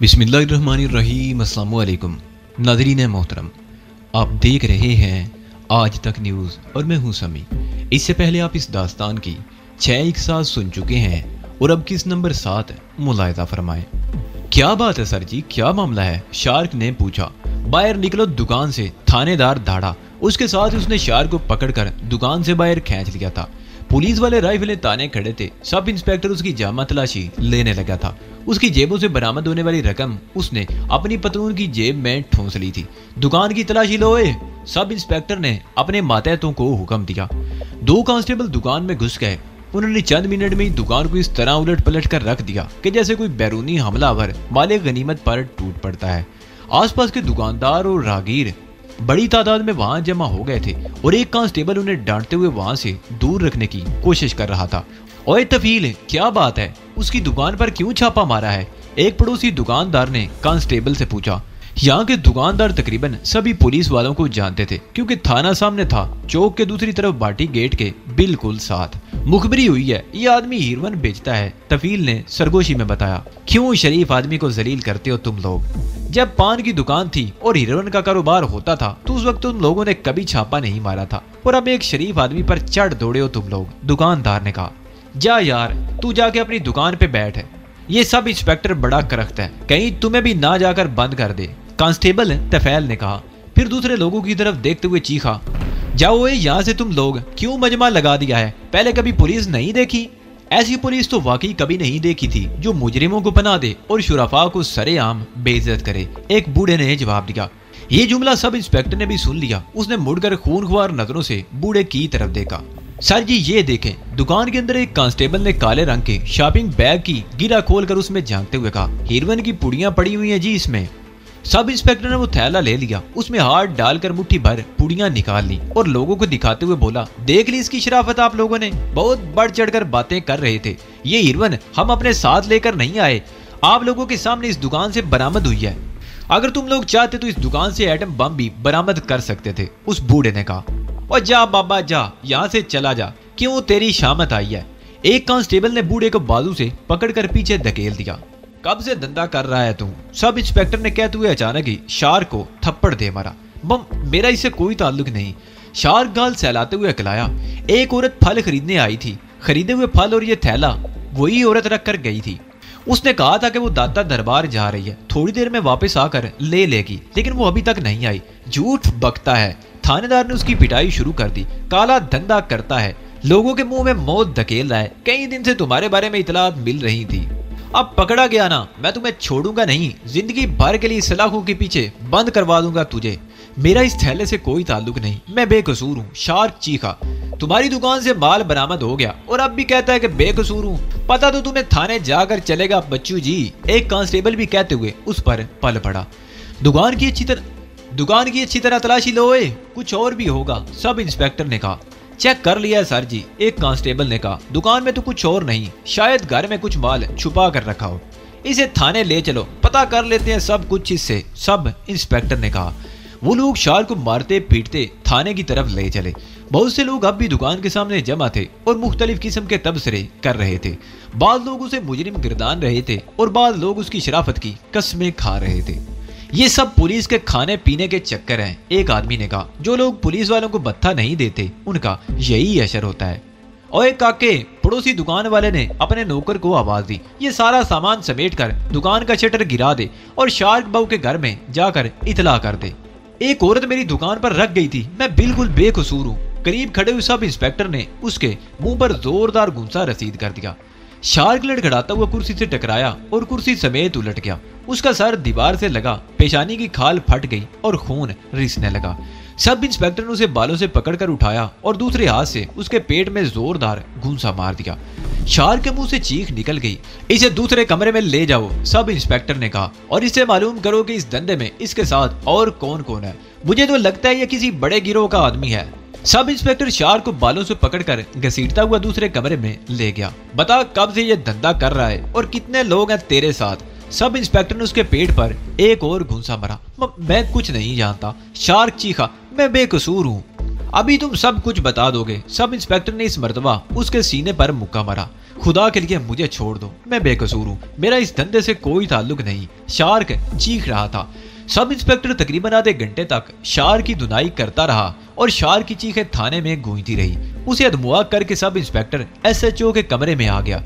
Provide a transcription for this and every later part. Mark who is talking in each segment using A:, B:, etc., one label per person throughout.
A: बिस्मिल्लाहिर्रहमानिर्रहीम। अस्सलामु अलैकुम नाज़रीन मोहतरम, आप देख रहे हैं आज तक न्यूज़ और मैं हूं समी। इससे पहले आप इस दास्तान की 6 एक साथ सुन चुके हैं और अब किस नंबर 7 मुलाहिज़ा फरमाएं। क्या बात है सर जी, क्या मामला है? शार्क ने पूछा। बाहर निकलो दुकान से, थानेदार दौड़ा। उसके साथ उसने शार्क को पकड़कर दुकान से बाहर खींच लिया था। पुलिस वाले राइफलें ताने खड़े थे। सब इंस्पेक्टर उसकी जामा तलाशी लेने लगा था। उसकी जेबों से बरामद होने वाली रकम उसने अपनी पतलून की जेब में ठूंस ली थी। दुकान की तलाशी लो। सब इंस्पेक्टर ने अपने मातहतों को हुक्म दिया। 2 कांस्टेबल दुकान में घुस गए। उन्होंने चंद मिनट में ही दुकान को इस तरह उलट पलट कर रख दिया कि जैसे कोई बैरूनी हमलावर माले गनीमत पर टूट पड़ता है। आसपास के दुकानदार और राहगीर बड़ी तादाद में वहां जमा हो गए थे और एक कांस्टेबल उन्हें डांटते हुए वहां से दूर रखने की कोशिश कर रहा था। ओए तफील, क्या बात है? उसकी दुकान पर क्यों छापा मारा है? एक पड़ोसी दुकानदार ने कांस्टेबल से पूछा। यहाँ के दुकानदार तकरीबन सभी पुलिस वालों को जानते थे क्योंकि थाना सामने था, चौक के दूसरी तरफ बाटी गेट के बिल्कुल साथ। मुखबरी हुई है, ये आदमी हीरोइन बेचता है, तफील ने सरगोशी में बताया। क्यों शरीफ आदमी को जलील करते हो तुम लोग? जब पान की दुकान थी और हीरोइन का कारोबार होता था तो उस वक्त तुम लोगों ने कभी छापा नहीं मारा था और अब एक शरीफ आदमी पर चढ़ दौड़े हो तुम लोग। दुकानदार ने कहा, जा यार, तू जाके अपनी दुकान पे बैठ है। ये सब इंस्पेक्टर बड़ा करख्त है, कहीं तुम्हें भी ना जाकर बंद कर दे। कांस्टेबल तफैल ने कहा। फिर दूसरे लोगों की तरफ देखते हुए चीखा, जाओ यहाँ से तुम लोग, क्यों मजमा लगा दिया है? पहले कभी पुलिस नहीं देखी? ऐसी पुलिस तो वाकई कभी नहीं देखी थी जो मुजरिमों को पनाह दे और शुराफा को सरेआम बेइज्जत करे। एक बूढ़े ने जवाब दिया। ये जुमला सब इंस्पेक्टर ने भी सुन लिया। उसने मुड़कर खूनख्वार नजरों से बूढ़े की तरफ देखा। सर जी ये देखें। दुकान के अंदर एक कांस्टेबल ने काले रंग के शॉपिंग बैग की गिरा खोलकर उसमें झांकते हुए कहा, हीरोइन की पुड़ियां पड़ी हुई हैं जी इसमें। सब इंस्पेक्टर ने वो थैला ले लिया, उसमें हाथ डालकर मुट्ठी भर पुड़ियां निकाल ली और लोगों को दिखाते हुए बोला, देख ली इसकी शराफत आप लोगों ने? बहुत बढ़ चढ़कर बातें कर रहे थे। ये हीरोइन हम अपने साथ लेकर नहीं आए, आप लोगों के सामने इस दुकान से बरामद हुई है। अगर तुम लोग चाहते तो इस दुकान से एटम बम भी बरामद कर सकते थे। उस बूढ़े ने कहा। और जा बाबा जा, यहाँ से चला जा, क्यों तेरी शामत आई है? एक कांस्टेबल ने बूढ़े को बाजू से पकड़कर पीछे धकेल दिया। कब से धंधा कर रहा है तू? सब इंस्पेक्टर ने कहते हुए अचानक ही शार्क को थप्पड़ दे मारा। बम, मेरा इससे कोई ताल्लुक नहीं। शार्क गाल सहलाते हुए अकलाया। एक औरत फल खरीदने आई थी। खरीदे हुए फल और ये थैला वही औरत रख कर गई थी। उसने कहा था कि वो दाता दरबार जा रही है, थोड़ी देर में वापस आकर ले लेगी, लेकिन वो अभी तक नहीं आई। झूठ बकता है। थानेदार ने उसकी पिटाई शुरू कर दी। काला धंधा करता है, लोगों के मुंह में मौत धकेल रहा है। कई दिन से तुम्हारे बारे में इतलात मिल रही थी। अब पकड़ा गया ना, मैं तुम्हें छोड़ूंगा नहीं। जिंदगी भर के लिए सलाखों के पीछे बंद करवा दूंगा तुझे। मेरा इस थैले से कोई ताल्लुक नहीं, मैं बेकसूर हूँ। शार्क चीखा। तुम्हारी दुकान से माल बरामद हो गया और अब भी कहता है कि बेकसूर हूँ। पता तो तुम्हें थाने जाकर चलेगा बच्चू जी। एक कांस्टेबल भी कहते हुए उस पर पल पड़ा। दुकान की अच्छी तरह तलाशी लो, कुछ और भी होगा, सब इंस्पेक्टर ने कहा। चेक कर लिया है सर जी, एक कांस्टेबल ने कहा। दुकान में तो कुछ और नहीं, शायद घर में कुछ माल छुपा कर रखा हो। इसे थाने ले चलो, पता कर लेते हैं सब कुछ इससे, सब इंस्पेक्टर ने कहा। वो लोग शार्क को मारते पीटते थाने की तरफ ले चले। बहुत से लोग अब भी दुकान के सामने जमा थे और मुख्तलिफ किस्म के तबसरे कर रहे थे। बाद लोग उसे मुजरिम गिरदान रहे थे और बाद लोग उसकी शराफत की कस्में खा रहे थे। ये सब पुलिस के खाने पीने के चक्कर हैं, एक आदमी ने कहा। जो लोग पुलिस वालों को भत्ता नहीं देते उनका यही असर होता है। ओए काके, पड़ोसी दुकान वाले ने अपने नौकर को आवाज दी, ये सारा सामान समेटकर दुकान का शटर गिरा दे और शार्क बाबू के घर में जाकर इतला कर दे। एक औरत मेरी दुकान पर रख गई थी, मैं बिल्कुल बेकसूर हूँ। करीब खड़े हुए सब इंस्पेक्टर ने उसके मुंह पर जोरदार गुंसा रसीद कर दिया। शार्क लड़खड़ाता हुआ कुर्सी से टकराया और कुर्सी समेत उलट गया। उसका सर दीवार से लगा, पेशानी की खाल फट गई और खून रिसने लगा। सब इंस्पेक्टर ने उसे बालों से पकड़कर उठाया और दूसरे हाथ से उसके पेट में जोरदार घूंसा मार दिया। शार्क के मुंह से चीख निकल गई। इसे दूसरे कमरे में ले जाओ, सब इंस्पेक्टर ने कहा, और इससे मालूम करो कि इस धंधे में इसके साथ और कौन कौन है। मुझे तो लगता है यह किसी बड़े गिरोह का आदमी है। सब इंस्पेक्टर शार्क को बालों से पकड़कर घसीटता हुआ दूसरे कमरे में ले गया। बता कब से ये धंधा कर रहा है और कितने लोग हैं तेरे साथ? सब इंस्पेक्टर ने उसके पेट पर एक और घूंसा मारा। मैं कुछ नहीं जानता, शार्क चीखा। मैं बेकसूर हूँ। अभी तुम सब कुछ बता दोगे। सब इंस्पेक्टर ने इस मर्तबा उसके सीने पर मुक्का मारा। खुदा के लिए मुझे छोड़ दो, मैं बेकसूर हूँ, मेरा इस धंधे से कोई ताल्लुक नहीं। शार्क चीख रहा था। सब इंस्पेक्टर तकरीबन आधे घंटे तक शार्क की धुनाई करता रहा और शार्क की चीखें थाने में गूंजती रही। उसे अधमुआ करके सब इंस्पेक्टर SHO के कमरे में आ गया।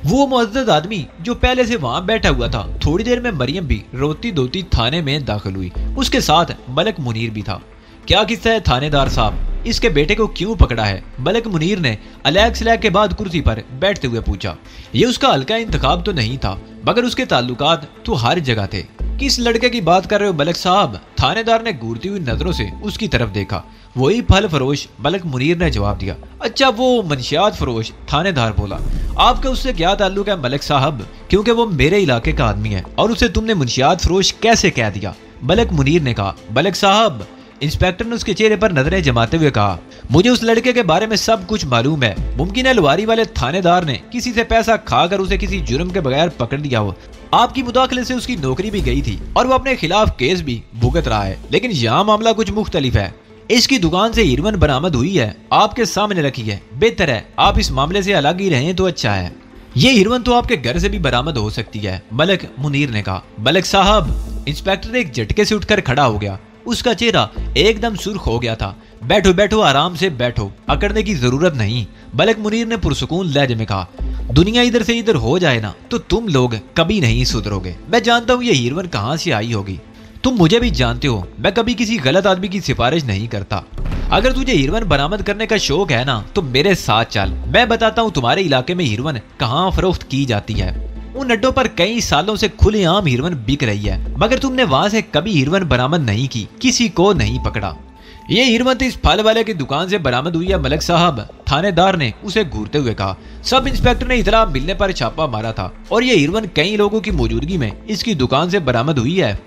A: वो मुअज़्ज़ज़ आदमी जो पहले से वहां बैठा हुआ था। थोड़ी देर में मरियम भी रोती धोती थाने में दाखिल हुई। उसके साथ मलक मुनीर भी था। क्या किस्सा है थानेदार साहब, इसके बेटे को क्यों पकड़ा है? मलक मुनीर ने अलैग सलैग के बाद कुर्सी पर बैठते हुए पूछा। ये उसका हल्का इंतखाब तो नहीं था, मगर उसके ताल्लुकात तो हर जगह थे। किस लड़के की बात कर रहे हो मलक साहब? थानेदार ने घूरती हुई नजरों से उसकी तरफ देखा। वही फल फरोश, मलक मुनीर ने जवाब दिया। अच्छा वो मंशियात फरोश, थानेदार बोला। आपका उससे क्या ताल्लुक है मलक साहब? क्योंकि वो मेरे इलाके का आदमी है। और उसे तुमने मंशियात फरोश कैसे कह दिया? मलक मुनीर ने कहा। मलक साहब, इंस्पेक्टर ने उसके चेहरे पर नजरें जमाते हुए कहा, मुझे उस लड़के के बारे में सब कुछ मालूम है। मुमकिन है लुहारी वाले थानेदार ने किसी से पैसा खाकर उसे किसी जुर्म के बगैर पकड़ दिया हो। आपकी मुदाखले से उसकी नौकरी भी गई थी और वो अपने खिलाफ केस भी भुगत रहा है। लेकिन यहाँ मामला कुछ मुख्तलिफ है। इसकी दुकान से हीरोइन बरामद हुई है, आपके सामने रखी है। बेहतर है आप इस मामले से अलग ही रहें तो अच्छा है। ये हीरोइन तो आपके घर से भी बरामद हो सकती है, मलक मुनीर ने कहा। मलक साहब, इंस्पेक्टर एक झटके से उठकर खड़ा हो गया। उसका चेहरा एकदम सुर्ख हो गया था। बैठो बैठो, आराम से बैठो, अकड़ने की जरूरत नहीं, मलक मुनीर ने पुरसुकून लहजे में कहा। दुनिया इधर से इधर हो जाए ना तो तुम लोग कभी नहीं सुधरोगे। मैं जानता हूँ ये हीरोइन कहाँ से आई होगी। तुम मुझे भी जानते हो, मैं कभी किसी गलत आदमी की सिफारिश नहीं करता। अगर तुझे हीरोइन बरामद करने का शौक है ना तो मेरे साथ चल। मैं बताता हूँ तुम्हारे इलाके में हीरोइन कहाँ फरोख्त की जाती है। उन अड्डों पर कई सालों से खुलेआम हीरोइन बिक रही है, मगर तुमने वहां से कभी हीरोइन बरामद नहीं की, किसी को नहीं पकड़ा। ये हीरोइन तो इस फल वाले की दुकान से बरामद हुई है मलक साहब, थानेदार ने उसे घूरते हुए कहा। सब इंस्पेक्टर ने इतला मिलने पर छापा मारा था और ये हीरोइन कई लोगों की मौजूदगी में इसकी दुकान से बरामद हुई है।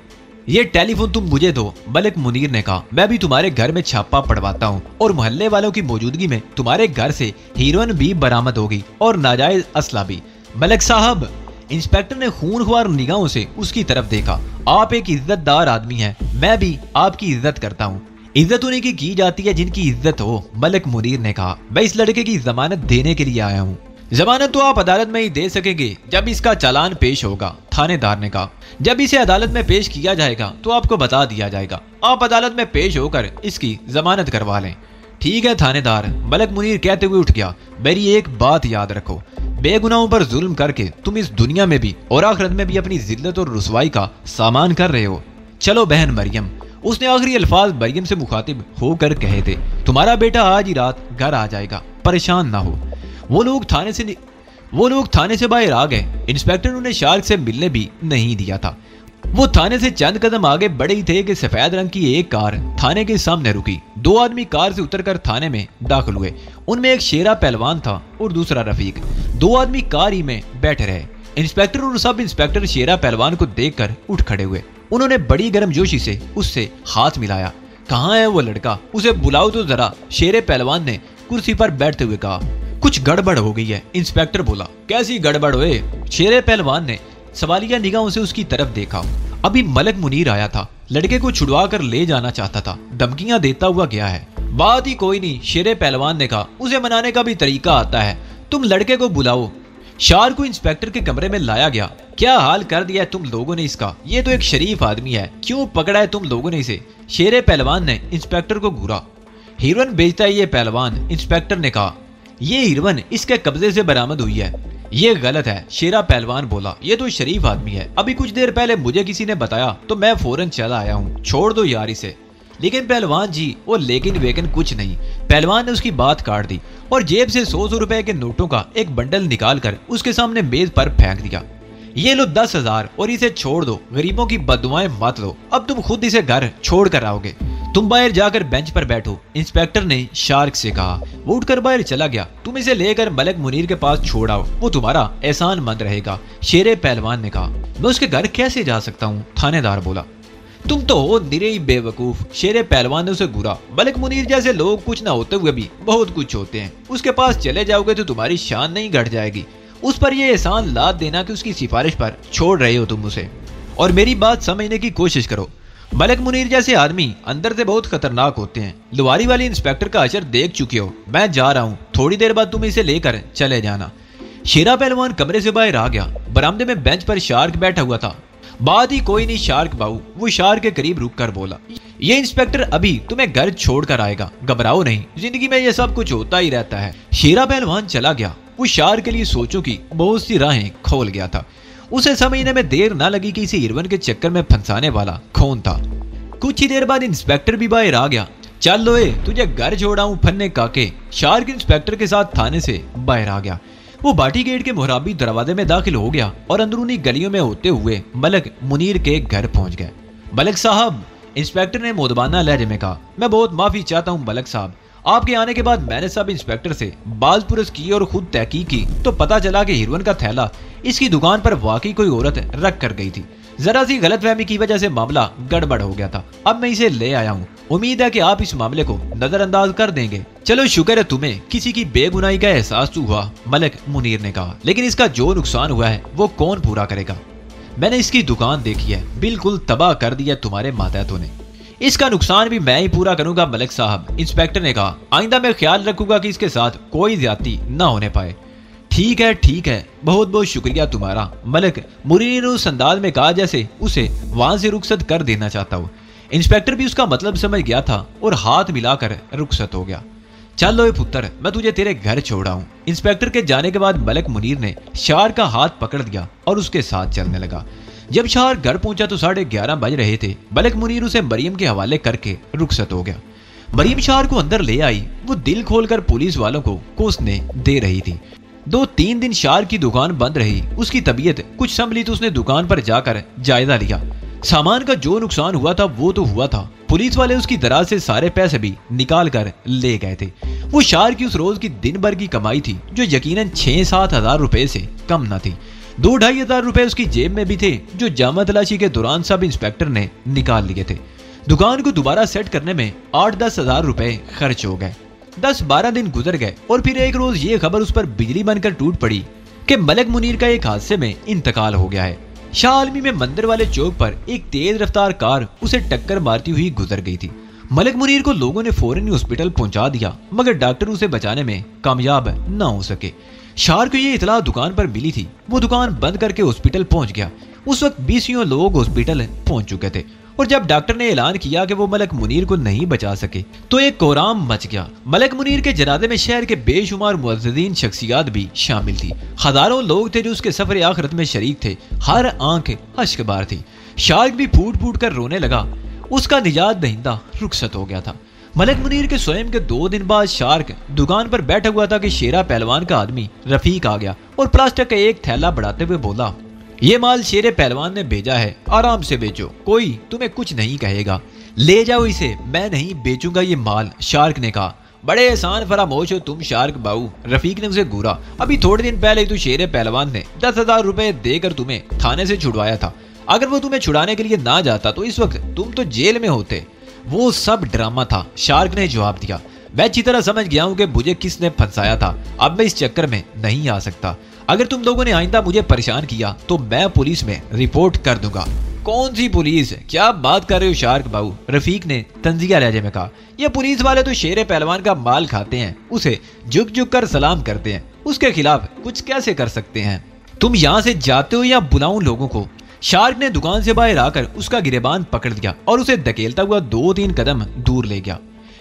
A: ये टेलीफोन तुम मुझे दो, मलक मुनीर ने कहा। मैं भी तुम्हारे घर में छापा पड़वाता हूँ और मोहल्ले वालों की मौजूदगी में तुम्हारे घर से हीरोइन भी बरामद होगी और नाजायज असला भी। मलक साहब, इंस्पेक्टर ने खूनख्वार निगाहों से उसकी तरफ देखा। आप एक इज्जतदार आदमी हैं, मैं भी आपकी इज्जत करता हूँ। इज्जत उन्हीं की जाती है जिनकी इज्जत हो, मलक मुनीर ने कहा। मैं इस लड़के की जमानत देने के लिए आया हूँ। जमानत तो आप अदालत में ही दे सकेंगे जब इसका चालान पेश होगा, थानेदार ने कहा। जब इसे अदालत में पेश किया जाएगा तो आपको बता दिया जाएगा। आप अदालत में पेश होकर इसकी जमानत करवा लें। ठीक है थानेदार, मलक मुनीर कहते हुए उठ गया। मेरी एक बात याद रखो, बेगुनाहों पर जुल्म करके तुम इस दुनिया में भी और आखिरत में भी अपनी जिल्लत और रुसवाई का सामान कर रहे हो। चलो बहन मरियम, उसने आखिरी अल्फाज मरियम से मुखातिब होकर कहे थे। तुम्हारा बेटा आज ही रात घर आ जाएगा, परेशान ना हो। वो लोग थाने से बाहर आ गए। इंस्पेक्टर ने उन्हें शार्क से मिलने भी नहीं दिया था। वो थाने से चंद कदम आगे बढ़े ही थे कि सफेद रंग की एक कार थाने के सामने रुकी। दो आदमी कार से उतरकर थाने में दाखिल हुए। उनमें एक शेरा पहलवान था और दूसरा रफीक। दो आदमी कार ही में बैठे रहे। इंस्पेक्टर और सब इंस्पेक्टर शेरा पहलवान को देखकर उठ खड़े हुए। उन्होंने बड़ी गर्मजोशी से उससे हाथ मिलाया। कहाँ है वो लड़का, उसे बुलाओ तो जरा, शेरे पहलवान ने कुर्सी पर बैठते हुए कहा। कुछ गड़बड़ हो गई है, इंस्पेक्टर बोला। कैसी गड़बड़ हुए? शेरे पहलवान ने सवालिया निगाहों से उसकी तरफ देखा। अभी मलक मुनीर आया था, लड़के को छुड़वा कर ले जाना चाहता था, धमकियां देता हुआ गया है। बात ही कोई नहीं, शेरे पहलवान ने कहा। उसे मनाने का भी तरीका आता है, तुम लड़के को बुलाओ। शार को इंस्पेक्टर के कमरे में लाया गया। क्या हाल कर दिया है तुम लोगों ने इसका? ये तो एक शरीफ आदमी है, क्यों पकड़ा है तुम लोगों ने इसे? शेरे पहलवान ने इंस्पेक्टर को घूरा। हीरोइन बेचता है ये पहलवान, इंस्पेक्टर ने कहा। ये हीरोइन इसके कब्जे से बरामद हुई है। ये गलत है, शेरा पहलवान बोला। ये तो शरीफ आदमी है, अभी कुछ देर पहले मुझे किसी ने बताया तो मैं फौरन चला आया हूँ। छोड़ दो यार इसे। लेकिन पहलवान जी, वो लेकिन वेकिन कुछ नहीं। पहलवान ने उसकी बात काट दी और जेब से 100 रुपए के नोटों का एक बंडल निकालकर उसके सामने मेज पर फेंक दिया। ये लो 10,000 और इसे छोड़ दो, गरीबों की बददुआएं मत लो। अब तुम खुद इसे घर छोड़ कर आओगे। तुम बाहर जाकर बेंच पर बैठो, इंस्पेक्टर ने शार्क से कहा। वो उठकर बाहर चला गया। तुम इसे लेकर मलक मुनीर के पास छोड़ आओ, वो तुम्हारा एहसानमंद रहेगा, शेरे पहलवान ने कहा। मैं उसके घर कैसे जा सकता हूँ? थानेदार बोला। तुम तो हो निरे ही बेवकूफ, शेरे पहलवान ने उसे घूरा। मलक मुनीर जैसे लोग कुछ ना होते हुए भी बहुत कुछ होते हैं। उसके पास चले जाओगे तो तुम्हारी शान नहीं घट जाएगी। उस पर यह एहसान लाद देना कि उसकी सिफारिश पर छोड़ रहे हो तुम उसे। और मेरी बात समझने की कोशिश करो, मलक मुनीर जैसे आदमी अंदर से बहुत खतरनाक होते हैं। लुहारी वाली इंस्पेक्टर का अशर देख चुके हो। मैं जा रहा हूँ, थोड़ी देर बाद तुम इसे लेकर चले जाना। शेरा पहलवान कमरे से बाहर आ गया। बरामदे में बेंच पर शार्क बैठा हुआ था। बात ही कोई नहीं शार्क बाबू, वो शार्क के करीब रुककर बोला, ये इंस्पेक्टर अभी तुम्हें घर छोड़कर आएगा, घबराओ नहीं, जिंदगी में ये सब कुछ होता ही रहता है। शेरा पहलवान चला गया। वो शार्क के लिए सोचों की बहुत सी राहें खोल गया था। उसे समझने में देर ना लगी कि इसे हिरवन के चक्कर में फंसाने वाला कौन था। कुछ ही देर बाद इंस्पेक्टर भी बाहर आ गया। चल लोए, तुझे घर छोड़ाऊं फन्ने काके। शार्क इंस्पेक्टर के साथ थाने से बाहर आ गया। वो बाटी गेट के मुहराबी दरवाजे में दाखिल हो गया और अंदरूनी गलियों में होते हुए मलक मुनीर के घर पहुंच गए। मलक साहब, इंस्पेक्टर ने मोदबाना लहजे में कहा, मैं बहुत माफी चाहता हूं मलक साहब, आपके आने के बाद मैंने सब इंस्पेक्टर से बाज़पुरस की और खुद तहकीक की तो पता चला कि हिरवन का थैला इसकी दुकान पर वाकई कोई औरत रख कर गई थी। जरा सी गलतफहमी की वजह से मामला गड़बड़ हो गया था। अब मैं इसे ले आया हूँ। उम्मीद है कि आप इस मामले को नजरअंदाज कर देंगे। चलो शुक्र है तुम्हें किसी की बेगुनाही का एहसास तो हुआ, मलक मुनीर ने कहा, लेकिन इसका जो नुकसान हुआ है वो कौन पूरा करेगा? मैंने इसकी दुकान देखी है, बिल्कुल तबाह कर दिया तुम्हारे मातहतों ने। इसका नुकसान भी मैं ही पूरा करूंगा मलक साहब, इंस्पेक्टर ने कहा। आइंदा मैं ख्याल रखूंगा कि इसके साथ कोई ज्यादती ना होने पाए। ठीक है, बहुत बहुत शुक्रिया तुम्हारा, मलक मुनीर ने उस अंदाज में कहा जैसे उसे वहां से रुखसत कर देना चाहता हो। इंस्पेक्टर भी उसका मतलब समझ गया था और हाथ मिलाकर रुखसत हो गया। चल लो पुत्र, मैं तुझे तेरे घर छोड़ा हूँ। इंस्पेक्टर के जाने के बाद मलक मुनीर ने शार का हाथ पकड़ दिया और उसके साथ चलने लगा। जब शार घर पहुंचा तो 11:30 बज रहे थे। मलक मुनीर उसे मरियम के हवाले करके रुखसत हो गया। मरियम शार को अंदर ले आई। वो दिल खोलकर पुलिस वालों को कोसने दे रही थी। 2-3 दिन शार की दुकान बंद रही। उसकी तबीयत कुछ संभली तो उसने दुकान पर जाकर जायजा लिया। सामान का जो नुकसान हुआ था वो तो हुआ था। पुलिस वाले उसकी दराज से सारे पैसे भी निकाल कर ले गए थे। वो शार की उस रोज की दिन भर की कमाई थी जो यकीनन 6-7 हजार रुपए से कम न थी। 2-2.5 हजार रुपए उसकी जेब में भी थे जो जामा तलाशी के दौरान सब इंस्पेक्टर ने निकाल लिए थे। दुकान को दोबारा सेट करने में 8-10 हजार रुपए खर्च हो गए। 10-12 दिन गुजर गए और फिर एक रोज ये खबर उस पर बिजली बनकर टूट पड़ी कि मलक मुनीर का एक हादसे में इंतकाल हो गया है। शाह आलमी में मंदिर वाले चौक पर एक तेज रफ्तार कार उसे टक्कर मारती हुई गुजर गई थी। मलक मुनीर को लोगों ने फौरन हॉस्पिटल पहुंचा दिया, मगर डॉक्टर उसे बचाने में कामयाब न हो सके। शार को ये इतला दुकान पर मिली थी। वो दुकान बंद करके हॉस्पिटल पहुंच गया। उस वक्त 20 लोग हॉस्पिटल पहुंच चुके थे और जब डॉक्टर ने ऐलान किया कि वो मलक मुनीर को नहीं बचा सके तो एक कोहराम मच गया। मलक मुनीर के जनाजे में शहर के बेशुमार मुअज़्ज़िज़ीन शख्सियात भी शामिल थी। हजारों लोग थे जो उसके सफर आखिरत में शरीक थे। हर आंख अश्कबार थी। शार्क भी फूट फूट कर रोने लगा। उसका निजात दहिंदा रुखसत हो गया था। मलक मुनीर के स्वयं के 2 दिन बाद शार्क दुकान पर बैठा हुआ था कि शेरा पहलवान का आदमी रफीक आ गया और प्लास्टिक का एक थैला बढ़ाते हुए बोला, ये माल शेरे पहलवान ने भेजा है, आराम से बेचो, कोई तुम्हें कुछ नहीं कहेगा, ले जाओ इसे, मैं नहीं बेचूंगा ये माल। शार्क ने कहा, बड़े एहसान फरामोश हो तुम शार्क बाऊ। रफीक ने उसे घूरा, अभी थोड़े दिन पहले तो शेरे पहलवान ने 10,000 रुपए देकर तुम्हें थाने से छुड़वाया था। अगर वो तुम्हें छुड़ाने के लिए ना जाता तो इस वक्त तुम तो जेल में होते। वो सब ड्रामा था, शार्क ने जवाब दिया। मैं अच्छी तरह समझ गया हूँ कि मुझे किसने फंसाया था। अब मैं इस चक्कर में नहीं आ सकता। अगर तुम लोगों ने आइंदा मुझे परेशान किया तो मैं पुलिस में रिपोर्ट कर दूंगा। कौन सी पुलिस? क्या बात कर रहे हो शार्क बाबू? रफीक ने तंजिया लहजे में कहा, ये पुलिस वाले तो शेरे पहलवान का माल खाते हैं, उसे झुक झुक कर सलाम करते हैं, उसके खिलाफ कुछ कैसे कर सकते हैं? तुम यहाँ से जाते हो या बुलाऊं लोगों को? शार्क ने दुकान से बाहर आकर उसका गिरेबान पकड़ दिया और उसे धकेलता हुआ 2-3 कदम दूर ले गया।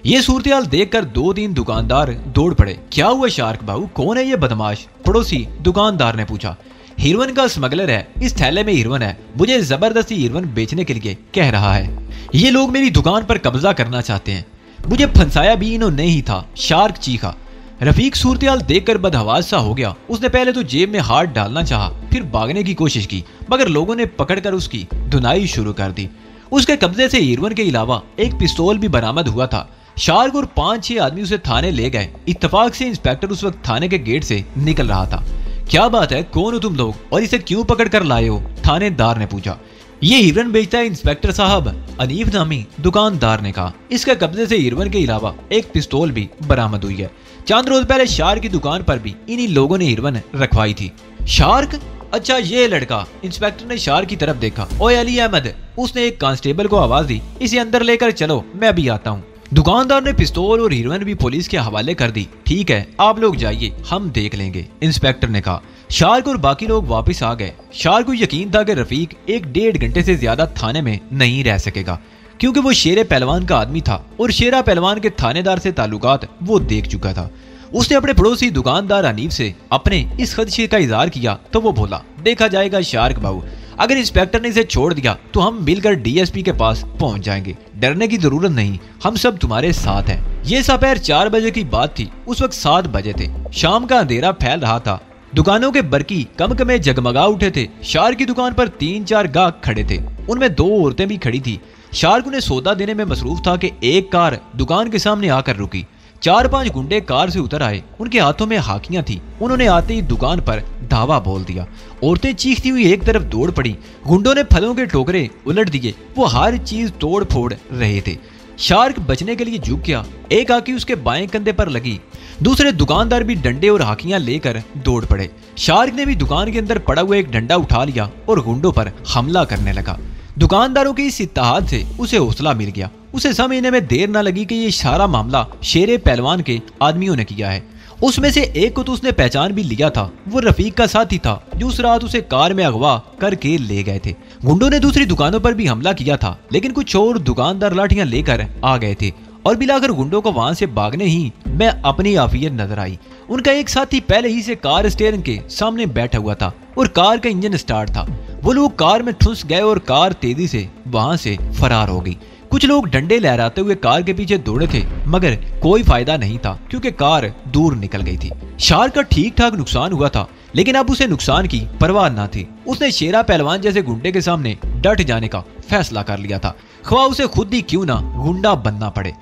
A: ये सूरत देखकर 2-3 दुकानदार दौड़ पड़े। क्या हुआ शार्क बाबू, कौन है ये बदमाश? पड़ोसी दुकानदार ने पूछा। हिरवन का स्मगलर है, इस थैले में हिरवन है, मुझे जबरदस्ती हिरवन बेचने के लिए कह रहा है। ये लोग मेरी दुकान पर कब्जा करना चाहते हैं, मुझे फंसाया भी इन्होंने ही था। शार्क चीखा। रफीक सूरत देखकर बदहवास सा हो गया। उसने पहले तो जेब में हाथ डालना चाहा, फिर भागने की कोशिश की, मगर लोगों ने पकड़कर उसकी धुनाई शुरू कर दी। उसके कब्जे से हिरवन के अलावा एक पिस्तौल भी बरामद हुआ था। शार्क और 5-6 आदमी उसे थाने ले गए। इत्तेफाक से इंस्पेक्टर उस वक्त थाने के गेट से निकल रहा था। क्या बात है, कौन हो तुम लोग और इसे क्यों पकड़ कर लाए हो? थानेदार ने पूछा। ये हिरन बेचता है इंस्पेक्टर साहब, अनीफ नामी दुकानदार ने कहा। इसके कब्जे से हिरन के अलावा एक पिस्तौल भी बरामद हुई है। चंद रोज पहले शार्क की दुकान पर भी इन्हीं लोगों ने हिरन रखवाई थी। शार्क? अच्छा ये लड़का। इंस्पेक्टर ने शार्क की तरफ देखा। ओए अली अहमद, उसने एक कांस्टेबल को आवाज दी, इसे अंदर लेकर चलो, मैं अभी आता हूँ। दुकानदार ने पिस्तौल और हीरोइन भी पुलिस के हवाले कर दी। ठीक है, आप लोग जाइए, हम देख लेंगे, इंस्पेक्टर ने कहा। शार्क और बाकी लोग वापस आ गए। शार्क को यकीन था कि रफीक 1-1.5 घंटे से ज्यादा थाने में नहीं रह सकेगा, क्योंकि वो शेरे पहलवान का आदमी था और शेरा पहलवान के थानेदार से ताल्लुकात वो देख चुका था। उसने अपने पड़ोसी दुकानदार हनीफ से अपने इस खदशे का इजहार किया तो वो बोला, देखा जाएगा शार्क बाबू, अगर इंस्पेक्टर ने इसे छोड़ दिया तो हम मिलकर डीएसपी के पास पहुंच जाएंगे। डरने की जरूरत नहीं, हम सब तुम्हारे साथ हैं। ये दोपहर 4 बजे की बात थी। उस वक्त 7 बजे थे। शाम का अंधेरा फैल रहा था। दुकानों के बरकी कम जगमगा उठे थे। शार्क की दुकान पर 3-4 गाहक खड़े थे, उनमें 2 औरतें भी खड़ी थी। शार्क उन्हें सौदा देने में मसरूफ था कि एक कार दुकान के सामने आकर रुकी। 4-5 गुंडे कार से उतर आए। उनके हाथों में हाकियां थी। उन्होंने आते ही दुकान पर धावा बोल दिया। औरतें चीखती हुई एक तरफ दौड़ पड़ी। गुंडों ने फलों के टोकरे उलट दिए। वो हर चीज तोड़ फोड़ रहे थे। शार्क बचने के लिए झुक गया। एक हाकी उसके बाएं कंधे पर लगी। दूसरे दुकानदार भी डंडे और हाकियां लेकर दौड़ पड़े। शार्क ने भी दुकान के अंदर पड़ा हुआ एक डंडा उठा लिया और गुंडों पर हमला करने लगा। दुकानदारों के इस इत्तेहाद से उसे हौसला मिल गया। उसे समझने में देर न लगी कि ये सारा मामला शेरे पहलवान के आदमियों ने किया है। उसमें से एक को तो उसने पहचान भी लिया था। वो रफीक का साथी था जो उस रात उसे कार में अगवा करके ले गए थे। गुंडों ने दूसरी दुकानों पर भी हमला किया था, लेकिन कुछ और दुकानदार लाठियां लेकर आ गए थे और बिलाकर गुंडों को वहां से भागने ही में अपनी आफियत नजर आई। उनका एक साथी पहले ही से कार स्टीयरिंग के सामने बैठा हुआ था और कार का इंजन स्टार्ट था। वो लोग कार में ठुस गए और कार तेजी से वहां से फरार हो गई। कुछ लोग डंडे लहराते हुए कार के पीछे दौड़े थे, मगर कोई फायदा नहीं था क्योंकि कार दूर निकल गई थी। शार्क का ठीक ठाक नुकसान हुआ था, लेकिन अब उसे नुकसान की परवाह न थी। उसने शेरा पहलवान जैसे गुंडे के सामने डट जाने का फैसला कर लिया था, ख्वाह उसे खुद ही क्यों ना गुंडा बनना पड़े।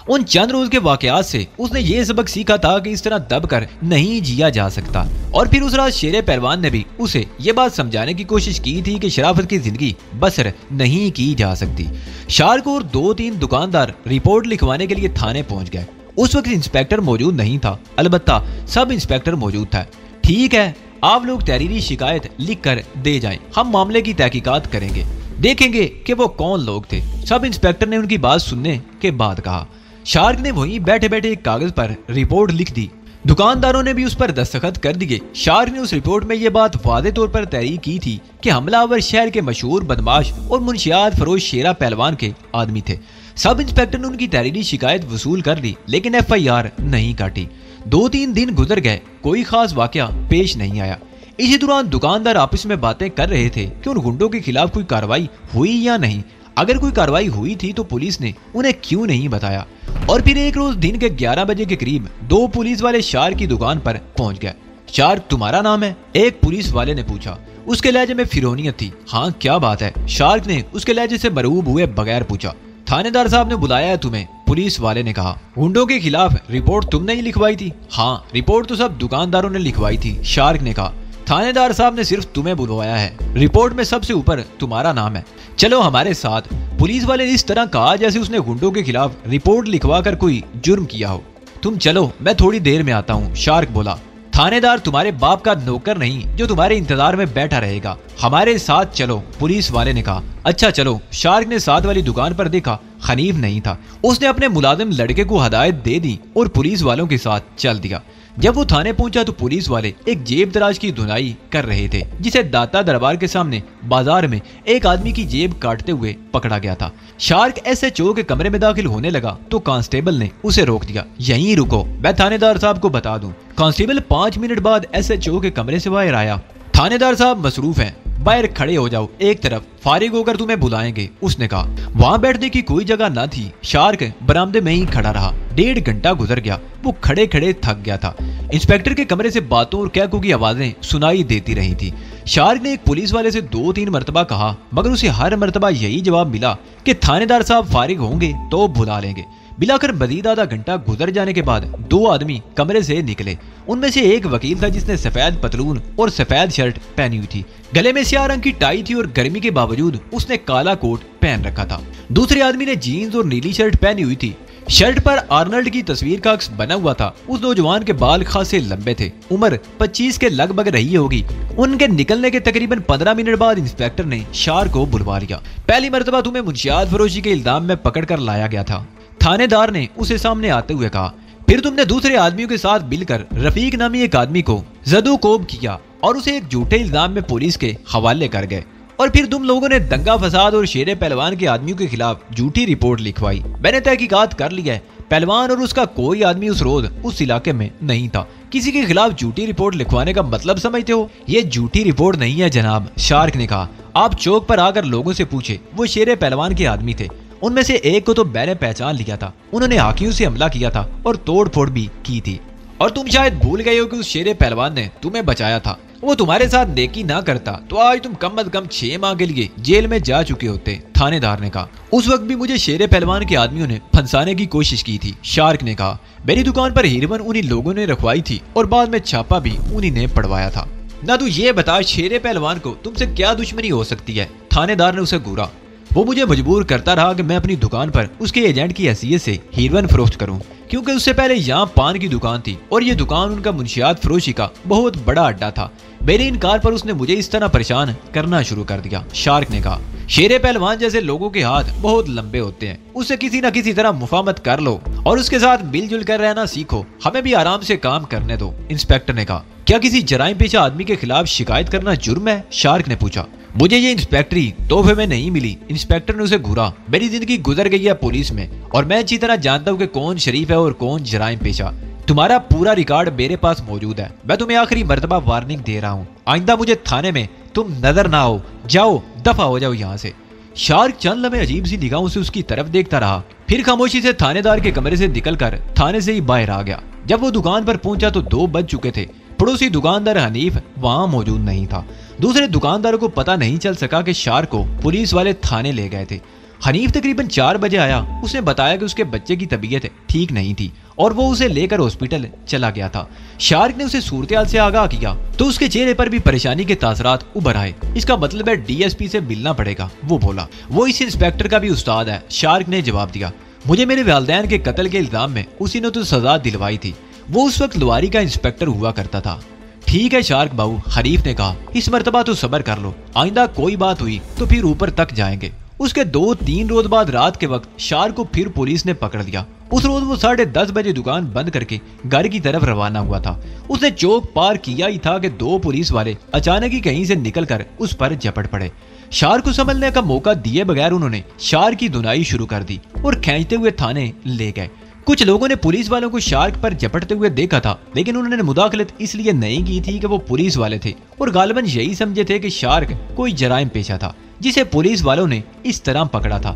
A: उन चंद रोज के वाकयात से उसने ये सबक सीखा था कि इस तरह दबकर नहीं जिया जा सकता। और फिर उस रात शेरे पहलवान ने भी उसे ये बात समझाने की कोशिश की थी कि शराफत की जिंदगी बसर नहीं की जा सकती। शार्क और 2-3 दुकानदार रिपोर्ट लिखवाने के लिए थाने पहुंच गए। उस वक्त इंस्पेक्टर मौजूद नहीं था, अलबत्ता सब इंस्पेक्टर मौजूद था। ठीक है, आप लोग तहरीरी शिकायत लिख कर दे जाएं, हम मामले की तहकीकात करेंगे, देखेंगे कि वो कौन लोग थे। सब इंस्पेक्टर ने उनकी बात सुनने के बाद कहा। शार्क ने वहीं बैठे बैठे एक कागज पर रिपोर्ट लिख दी। दुकानदारों ने भी उस पर दस्तखत कर दिए। शार्क ने उस रिपोर्ट में यह बात वादे तौर पर तहरीर की थी कि हमलावर शहर के मशहूर बदमाश और मुंशियात फरोश शेरा पहलवान के आदमी थे। सब इंस्पेक्टर ने उनकी तहरीरी शिकायत वसूल कर ली, लेकिन FIR नहीं काटी। 2-3 दिन गुजर गए, कोई खास वाकया पेश नहीं आया। इसी दौरान दुकानदार आपस में बातें कर रहे थे कि उन गुंडों के खिलाफ कोई कार्रवाई हुई या नहीं। अगर कोई कार्रवाई हुई थी तो पुलिस ने उन्हें क्यों नहीं बताया। और फिर एक रोज दिन के 11 बजे के करीब 2 पुलिस वाले शार्क की दुकान पर पहुंच गए। शार्क, तुम्हारा नाम है? एक पुलिस वाले ने पूछा। उसके लहजे में फिरौनियत थी। हाँ, क्या बात है? शार्क ने उसके लहजे से मरूब हुए बगैर पूछा। थानेदार साहब ने बुलाया है तुम्हें, पुलिस वाले ने कहा। गुंडों के खिलाफ रिपोर्ट तुमने ही लिखवाई थी? हाँ, रिपोर्ट तो सब दुकानदारों ने लिखवाई थी, शार्क ने कहा। थानेदार साहब ने सिर्फ तुम्हें बुलवाया है, रिपोर्ट में सबसे ऊपर तुम्हारा नाम है, चलो हमारे साथ। पुलिस वाले ने इस तरह कहा जैसे उसने गुंडों के खिलाफ रिपोर्ट लिखवा कर कोई जुर्म किया हो। तुम चलो, मैं थोड़ी देर में आता हूँ, शार्क बोला। थानेदार तुम्हारे बाप का नौकर नहीं जो तुम्हारे इंतजार में बैठा रहेगा, हमारे साथ चलो, पुलिस वाले ने कहा। अच्छा चलो। शार्क ने साथ वाली दुकान पर देखा, हनीफ नहीं था। उसने अपने मुलाजिम लड़के को हदायत दे दी और पुलिस वालों के साथ चल दिया। जब वो थाने पहुंचा तो पुलिस वाले एक जेब दराज की धुनाई कर रहे थे, जिसे दाता दरबार के सामने बाजार में एक आदमी की जेब काटते हुए पकड़ा गया था। शार्क SHO के कमरे में दाखिल होने लगा तो कांस्टेबल ने उसे रोक दिया। यहीं रुको, मैं थानेदार साहब को बता दूं। कांस्टेबल 5 मिनट बाद SHO के कमरे से बाहर आया। थानेदार साहब मसरूफ हैं, बाहर खड़े हो जाओ एक तरफ, फारिग होकर तुम्हें बुलाएंगे, उसने कहा। वहां बैठने की कोई जगह न थी। शार्क बरामदे में ही खड़ा रहा। 1.5 घंटा गुजर गया। वो खड़े खड़े थक गया था। इंस्पेक्टर के कमरे से बातों और कहकों की आवाजें सुनाई देती रही थी। शार्क ने एक पुलिस वाले से 2-3 मरतबा कहा, मगर उसे हर मरतबा यही जवाब मिला कि थानेदार साहब फारिग होंगे तो बुला लेंगे। मिलाकर मजीद आधा घंटा गुजर जाने के बाद 2 आदमी कमरे से निकले। उनमें से एक वकील था जिसने सफेद पतलून और सफेद शर्ट पहनी हुई थी। गले में स्याह रंग की टाई थी और गर्मी के बावजूद उसने काला कोट पहन रखा था। दूसरे आदमी ने जीन्स और नीली शर्ट पहनी हुई थी। शर्ट पर आर्नल्ड की तस्वीर का अक्स बना हुआ था। उस नौजवान के बाल खासे लंबे थे, उम्र 25 के लगभग रही होगी। उनके निकलने के तकरीबन 15 मिनट बाद इंस्पेक्टर ने शार्क को बुलवा लिया। पहली मरतबा तुम्हें मुंशियात फरोशी के इल्जाम में पकड़ कर लाया गया था। थानेदार ने उसे सामने आते हुए कहा। फिर तुमने दूसरे आदमियों के साथ मिलकर रफीक नामी एक आदमी को जदोकोब किया और उसे एक झूठे इल्जाम में पुलिस के हवाले कर गए। और फिर तुम लोगों ने दंगा फसाद और शेरे पहलवान के आदमियों के खिलाफ झूठी रिपोर्ट लिखवाई। मैंने तहकीकात कर ली है, पहलवान और उसका कोई आदमी उस रोज उस इलाके में नहीं था। किसी के खिलाफ झूठी रिपोर्ट लिखवाने का मतलब समझते हो? ये झूठी रिपोर्ट नहीं है जनाब, शार्क ने कहा। आप चौक पर आकर लोगों से पूछे, वो शेरे पहलवान के आदमी थे। उनमें से एक को तो मैंने पहचान लिया था। उन्होंने हाकियों से हमला किया था और तोड़फोड़ भी की थी। और तुम शायद भूल गए हो कि उस शेरे पहलवान ने तुम्हें बचाया था। वो तुम्हारे साथ नेकी ना करता तो आज तुम कम अज कम 6 माह के लिए जेल में जा चुके होते, थानेदार ने कहा। उस वक्त भी मुझे शेरे पहलवान के आदमियों ने फंसाने की कोशिश की थी, शार्क ने कहा। मेरी दुकान पर हीरोइन उन्हीं लोगों ने रखवाई थी और बाद में छापा भी उन्हीं ने पड़वाया था। ना तू ये बता, शेरे पहलवान को तुमसे क्या दुश्मनी हो सकती है? थानेदार ने उसे घूरा। वो मुझे मजबूर करता रहा कि मैं अपनी दुकान पर उसके एजेंट की हैसियत से हीरोइन फरोख्त करूं, क्योंकि उससे पहले यहाँ पान की दुकान थी और ये दुकान उनका मुंशियात फरोशी का बहुत बड़ा अड्डा था। मेरे इनकार पर उसने मुझे इस तरह परेशान करना शुरू कर दिया, शार्क ने कहा। शेरे पहलवान जैसे लोगों के हाथ बहुत लंबे होते हैं, उससे किसी न किसी तरह मुफाहमत कर लो और उसके साथ मिलजुल कर रहना सीखो। हमें भी आराम से काम करने दो, इंस्पेक्टर ने कहा। क्या किसी जराइम पेशा आदमी के खिलाफ शिकायत करना जुर्म है? शार्क ने पूछा। मुझे ये इंस्पेक्टरी तोहफे में नहीं मिली, इंस्पेक्टर ने उसे घूरा। मेरी जिंदगी गुजर गई है पुलिस में और मैं अच्छी तरह जानता हूँ कि कौन शरीफ है और कौन जराइम पेशा। तुम्हारा पूरा रिकॉर्ड मेरे पास मौजूद है। मैं तुम्हें आखिरी मर्तबा वार्निंग दे रहा हूँ, आइंदा मुझे थाने में तुम नजर ना आओ। जाओ, दफा हो जाओ यहाँ से। शार्क चंद लम्हे अजीब सी निगाहों से उसकी तरफ देखता रहा, फिर खामोशी से थानेदार के कमरे से निकलकर थाने से ही बाहर आ गया। जब वो दुकान पर पहुंचा तो 2 बज चुके थे। पड़ोसी दुकानदार हनीफ वहां मौजूद नहीं था। दूसरे दुकानदारों को पता नहीं चल सका कि शार्क को पुलिस वाले थाने ले गए थे। हनीफ तकरीबन 4 बजे आया। उसने बताया कि उसके बच्चे की तबीयत ठीक नहीं थी और वो उसे लेकर हॉस्पिटल चला गया था। शार्क ने उसे सूरत-ए-हाल से आगाह किया तो उसके चेहरे पर भी परेशानी के तासरात उभर आए। इसका मतलब है डीएसपी से मिलना पड़ेगा, वो बोला। वो इस इंस्पेक्टर का भी उस्ताद है, शार्क ने जवाब दिया। मुझे मेरे वालिदैन के कत्ल के इल्जाम में उसी ने तो सजा दिलवाई थी। वो उस वक्त लुवारी का इंस्पेक्टर हुआ करता था। ठीक है शार्क बाबू, हनीफ ने कहा। इस मर्तबा तो सब्र कर लो, आइंदा कोई बात हुई तो फिर ऊपर तक जाएंगे। उसके 2-3 रोज बाद रात के वक्त शार्क को फिर पुलिस ने पकड़ लिया। उस रोज वो 10:30 बजे दुकान बंद करके घर की तरफ रवाना हुआ था। उसने चौक पार किया ही था कि 2 पुलिस वाले अचानक ही कहीं से निकलकर उस पर झपट पड़े। शार्क को संभलने का मौका दिए बगैर उन्होंने शार्क की धुनाई शुरू कर दी और खींचते हुए थाने ले गए। कुछ लोगों ने पुलिस वालों को शार्क पर झपटते हुए देखा था, लेकिन उन्होंने मुदाखलत इसलिए नहीं की थी कि वो पुलिस वाले थे और गालिबन यही समझे थे कि शार्क कोई जराइम पेशा था जिसे पुलिस वालों ने इस तरह पकड़ा था।